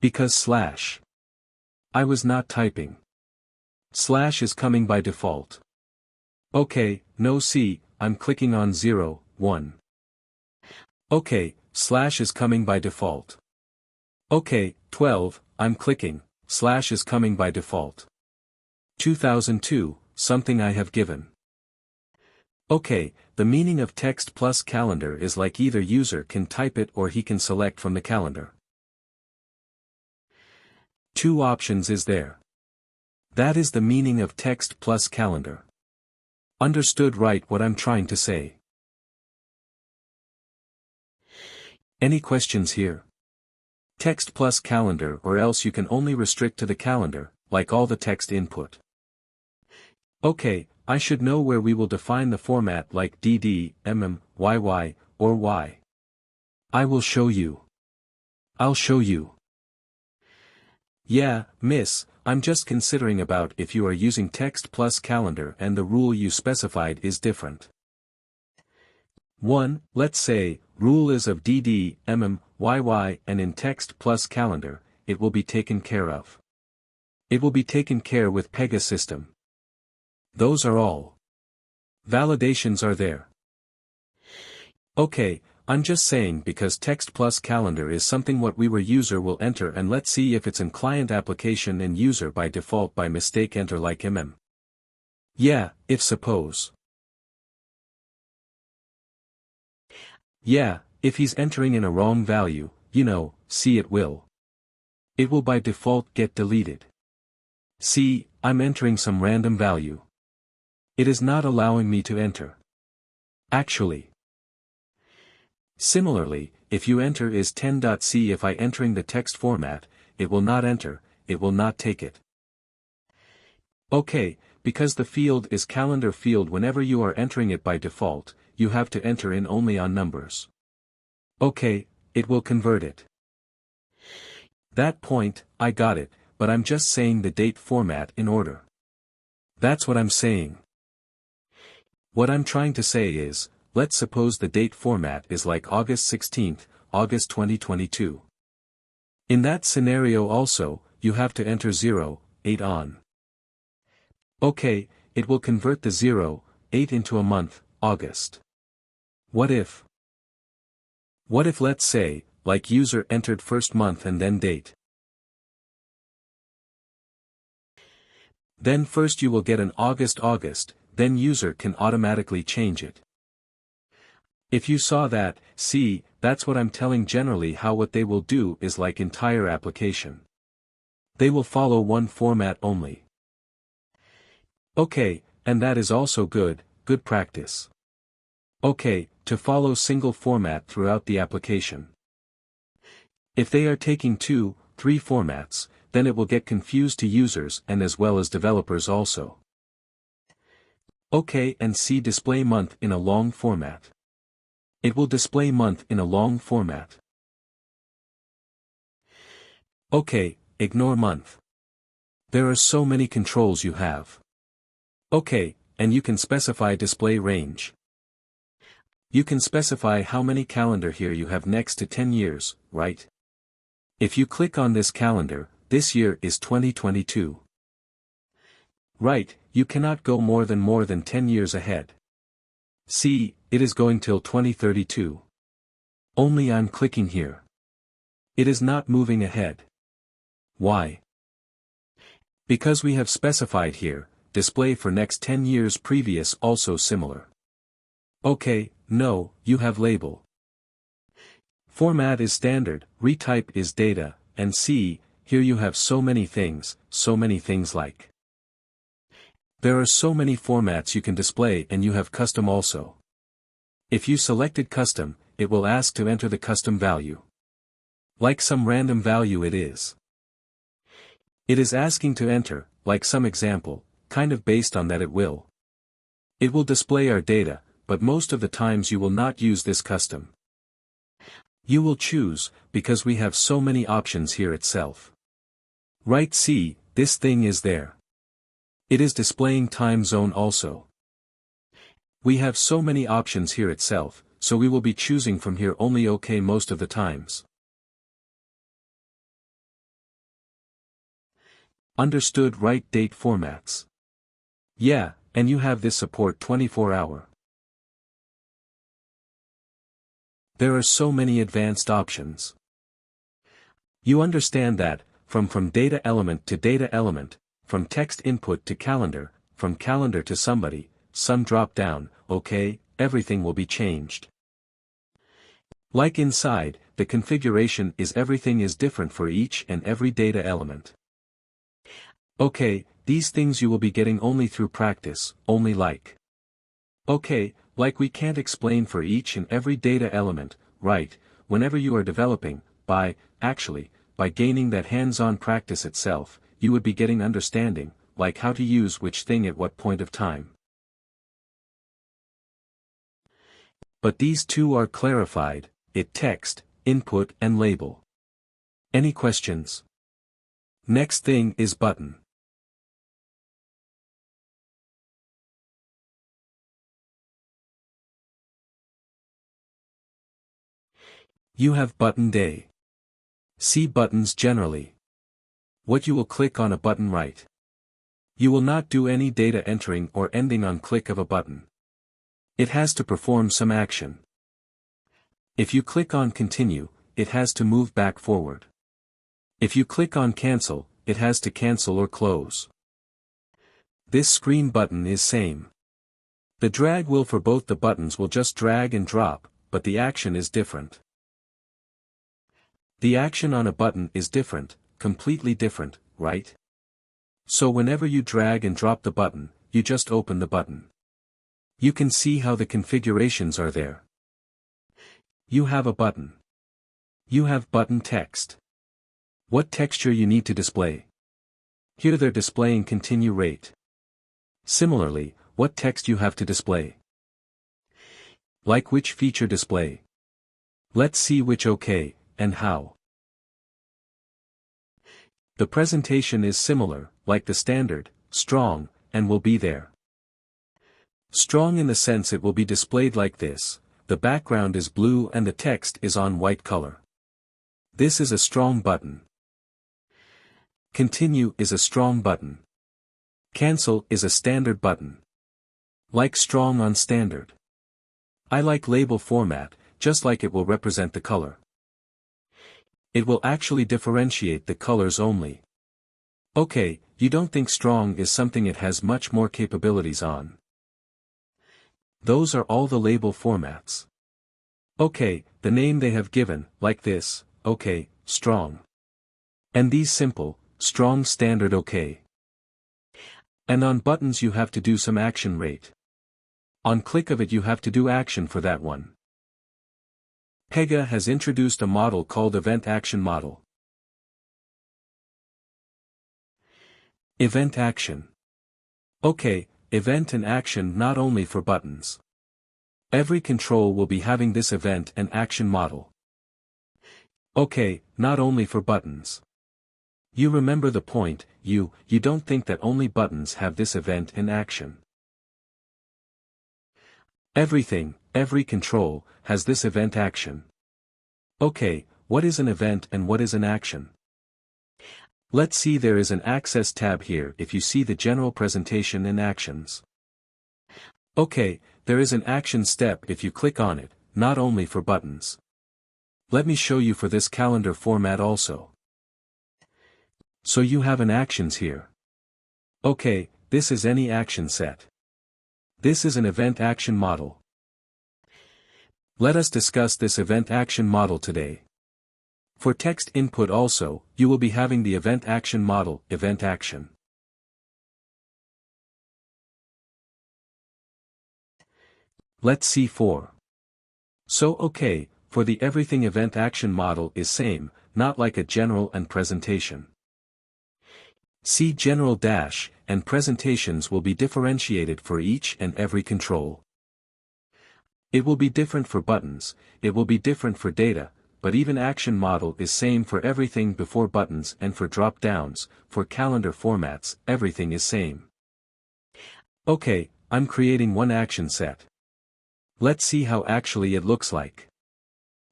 Because slash. I was not typing. Slash is coming by default. Okay, no see, I'm clicking on 0, 1. Okay, slash is coming by default. Okay, 12, I'm clicking, slash is coming by default. 2002, something I have given. Okay, the meaning of text plus calendar is like either user can type it or he can select from the calendar. Two options is there. That is the meaning of text plus calendar. Understood right what I'm trying to say? Any questions here? Text plus calendar or else you can only restrict to the calendar, like all the text input. Okay, I should know where we will define the format like DD, YY, or Y. I will show you. I'll show you. Yeah, miss, I'm just considering about if you are using text plus calendar and the rule you specified is different. 1. Let's say, rule is of DD, YY and in text plus calendar, it will be taken care of. It will be taken care with Pega system. Those are all. Validations are there. Okay, I'm just saying because text plus calendar is something what we were user will enter and let's see if it's in client application and user by default by mistake enter like Yeah, if suppose. Yeah, if he's entering in a wrong value, see it will. It will by default get deleted. See, I'm entering some random value. It is not allowing me to enter. Actually. Similarly, if you enter is 10.c if I entering the text format, it will not enter, it will not take it. Okay, because the field is calendar field whenever you are entering it by default, you have to enter in only on numbers. Okay, it will convert it. That point, I got it, but I'm just saying the date format in order. That's what I'm saying. What I'm trying to say is, let's suppose the date format is like August 16th, August 2022. In that scenario also, you have to enter 0, 8 on. Okay, it will convert the 0, 8 into a month, August. What if? What if let's say, like user entered first month and then date. Then first you will get an August, then user can automatically change it. If you saw that, see, that's what I'm telling generally how what they will do is like entire application. They will follow one format only. Okay, and that is also good practice. Okay, to follow single format throughout the application. If they are taking 2, 3 formats, then it will get confused to users and as well as developers also. Okay, and see display month in a long format. It will display month in a long format. Okay, ignore month. There are so many controls you have. Okay, and you can specify display range. You can specify how many calendar here you have next to 10 years, right? If you click on this calendar, this year is 2022. Right, you cannot go more than 10 years ahead. See, it is going till 2032. Only I'm clicking here. It is not moving ahead. Why? Because we have specified here, display for next 10 years previous also similar. Okay, no, you have label. Format is standard, retype is data, and see, here you have so many things like. There are so many formats you can display and you have custom also. If you selected custom, it will ask to enter the custom value. Like some random value it is. It is asking to enter, like some example, kind of based on that it will. It will display our data, but most of the times you will not use this custom. You will choose, because we have so many options here itself. Right, see, this thing is there. It is displaying time zone also. We have so many options here itself, so we will be choosing from here only okay most of the times. Understood. Right. Date formats. Yeah, and you have this support 24-hour. There are so many advanced options. You understand that, from data element to data element, from text input to calendar, from calendar to somebody, some drop down, okay, everything will be changed. Like inside, the configuration is everything is different for each and every data element. Okay, these things you will be getting only through practice, only like. Okay, like we can't explain for each and every data element, right, whenever you are developing, by gaining that hands-on practice itself, you would be getting understanding, like how to use which thing at what point of time. But these two are clarified, it text, input and label. Any questions? Next thing is button. You have button day. See buttons generally. What you will click on a button right. You will not do any data entering or ending on click of a button. It has to perform some action. If you click on continue, it has to move back forward. If you click on cancel, it has to cancel or close. This screen button is same. The drag wheel for both the buttons will just drag and drop, but the action is different. The action on a button is different, completely different, right? So whenever you drag and drop the button, you just open the button. You can see how the configurations are there. You have a button. You have button text. What texture you need to display? Here they're displaying continue rate. Similarly, what text you have to display? Like which feature display? Let's see which okay, and how. The presentation is similar, like the standard, strong, and will be there. Strong in the sense it will be displayed like this, the background is blue and the text is on white color. This is a strong button. Continue is a strong button. Cancel is a standard button. Like strong on standard. I like label format, just like it will represent the color. It will actually differentiate the colors only. Okay, you don't think strong is something it has much more capabilities on. Those are all the label formats. Okay, the name they have given, like this, okay, strong. And these simple, strong standard okay. And on buttons you have to do some action rate. On click of it you have to do action for that one. Pega has introduced a model called Event Action Model. Event Action. Okay, event and action not only for buttons. Every control will be having this event and action model. Okay, not only for buttons. You remember the point, you don't think that only buttons have this event and action. Everything, every control, has this event action. Okay, what is an event and what is an action? Let's see, there is an access tab here if you see the general presentation and actions. Okay, there is an action step if you click on it, not only for buttons. Let me show you for this calendar format also. So you have an actions here. Okay, this is any action set. This is an event action model. Let us discuss this event action model today. For text input also, you will be having the event action model, event action. Let's see for. So okay, for the everything event action model is same, not like a general and presentation. See general dash, and presentations will be differentiated for each and every control. It will be different for buttons, it will be different for data, but even action model is same for everything before buttons and for drop-downs, for calendar formats, everything is same. Okay, I'm creating one action set. Let's see how actually it looks like.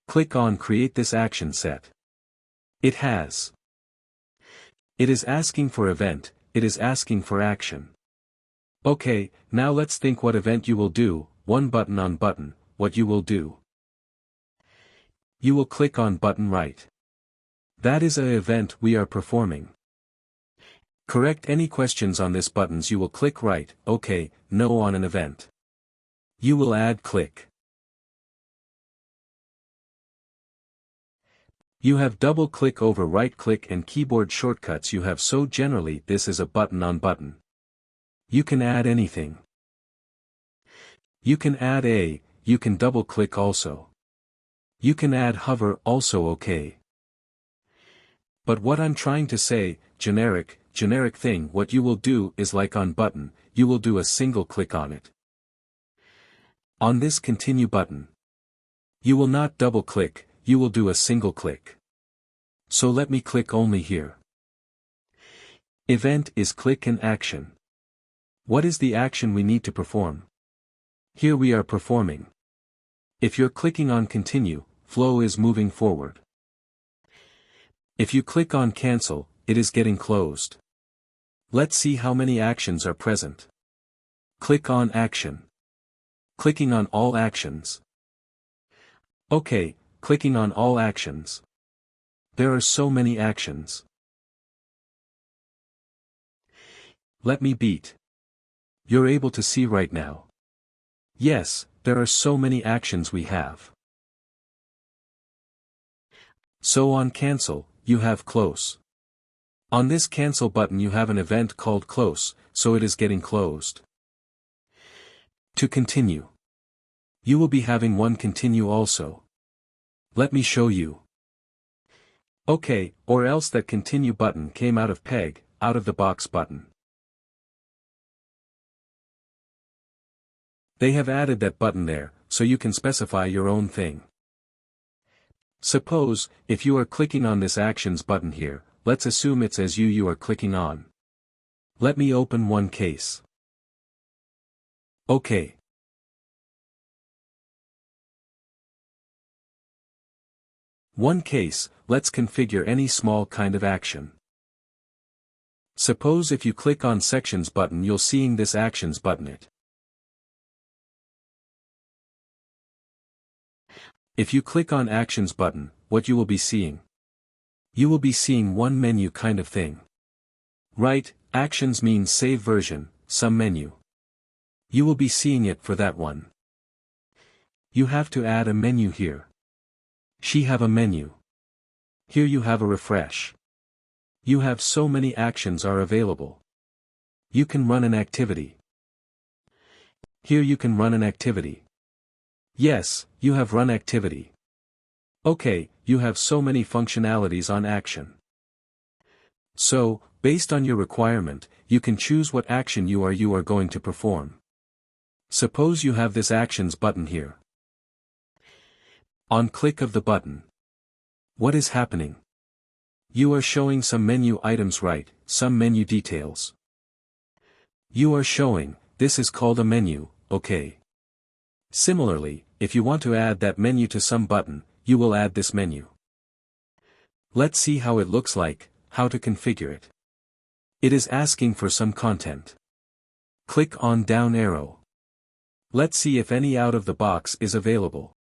Click on create this action set. It has It is asking for event, it is asking for action. Okay, now let's think what event you will do, one button on button, what you will do. You will click on button right. That is a event we are performing. Correct any questions on this buttons you will click right, okay, no on an event. You will add click. You have double click over right click and keyboard shortcuts you have, so generally this is a button on button. You can add anything. You can add you can double click also. You can add hover also, okay. But what I'm trying to say, generic thing, what you will do is like on button, you will do a single click on it. On this continue button. You will not double click, you will do a single click. So let me click only here. Event is click and action. What is the action we need to perform? Here we are performing. If you're clicking on continue, flow is moving forward. If you click on cancel, it is getting closed. Let's see how many actions are present. Click on action. Clicking on all actions. Okay, clicking on all actions. There are so many actions. Let me beat. You're able to see right now. Yes, there are so many actions we have. So on cancel, you have close. On this cancel button you have an event called close, so it is getting closed. To continue. You will be having one continue also. Let me show you. Okay, or else that continue button came out of Pega, out of the box button. They have added that button there, so you can specify your own thing. Suppose, if you are clicking on this actions button here, let's assume it's as you are clicking on. Let me open one case. Okay. One case, let's configure any small kind of action. Suppose if you click on sections button you'll seeing this actions button it. If you click on actions button, what you will be seeing? You will be seeing one menu kind of thing. Right, actions means save version, some menu. You will be seeing it for that one. You have to add a menu here. She have a menu. Here you have a refresh. You have so many actions are available. You can run an activity. Here you can run an activity. Yes, you have run activity. Okay, you have so many functionalities on action. So, based on your requirement, you can choose what action you are going to perform. Suppose you have this actions button here. On click of the button. What is happening? You are showing some menu items, right, some menu details. You are showing, this is called a menu, okay. Similarly, if you want to add that menu to some button, you will add this menu. Let's see how it looks like, how to configure it. It is asking for some content. Click on down arrow. Let's see if any out of the box is available.